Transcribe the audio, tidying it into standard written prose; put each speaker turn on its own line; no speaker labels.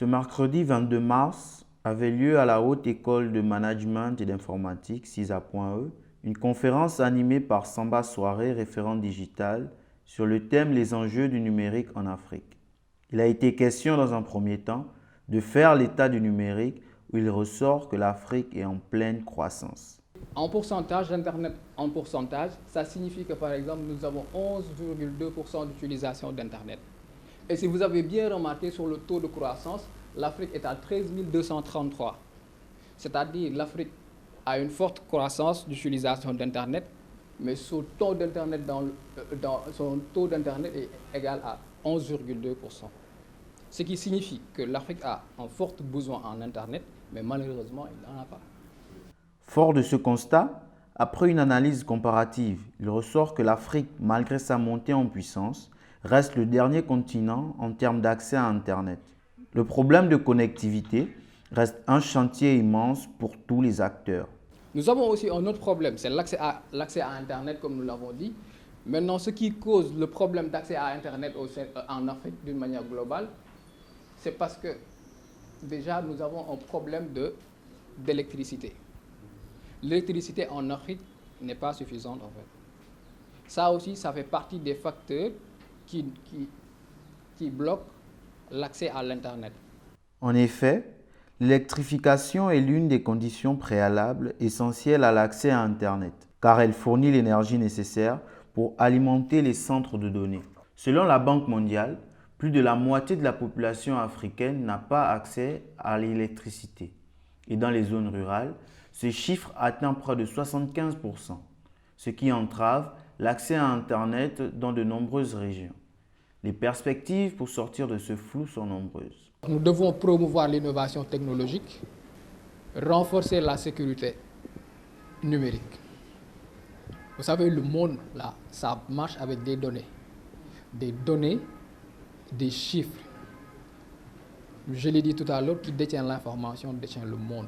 Ce mercredi 22 mars avait lieu à la Haute École de Management et d'Informatique, CISA.E, une conférence animée par Samba Soiré, référent digital, sur le thème Les enjeux du numérique en Afrique. Il a été question dans un premier temps de faire l'état du numérique où il ressort que l'Afrique est en pleine croissance.
En pourcentage, l'Internet en pourcentage, ça signifie que par exemple, nous avons 11,2% d'utilisation d'Internet. Et si vous avez bien remarqué sur le taux de croissance, l'Afrique est à 13 233. C'est-à-dire l'Afrique a une forte croissance d'utilisation d'Internet, mais son taux d'Internet est égal à 11,2%. Ce qui signifie que l'Afrique a un fort besoin en Internet, mais malheureusement, il n'en a pas.
Fort de ce constat, après une analyse comparative, il ressort que l'Afrique, malgré sa montée en puissance, reste le dernier continent en termes d'accès à Internet. Le problème de connectivité reste un chantier immense pour tous les acteurs.
Nous avons aussi un autre problème, c'est l'accès à Internet, comme nous l'avons dit. Maintenant, ce qui cause le problème d'accès à Internet en Afrique d'une manière globale, c'est parce que déjà nous avons un problème d'électricité. L'électricité en Afrique n'est pas suffisante en fait. Ça aussi, ça fait partie des facteurs qui bloquent l'accès à l'Internet.
En effet, l'électrification est l'une des conditions préalables essentielles à l'accès à Internet, car elle fournit l'énergie nécessaire pour alimenter les centres de données. Selon la Banque mondiale, plus de la moitié de la population africaine n'a pas accès à l'électricité. Et dans les zones rurales, ce chiffre atteint près de 75%, ce qui entrave l'accès à Internet dans de nombreuses régions. Les perspectives pour sortir de ce flou sont nombreuses.
Nous devons promouvoir l'innovation technologique, renforcer la sécurité numérique. Vous savez, le monde, là, ça marche avec des données. Des données, des chiffres. Je l'ai dit tout à l'heure, qui détient l'information, détient le monde.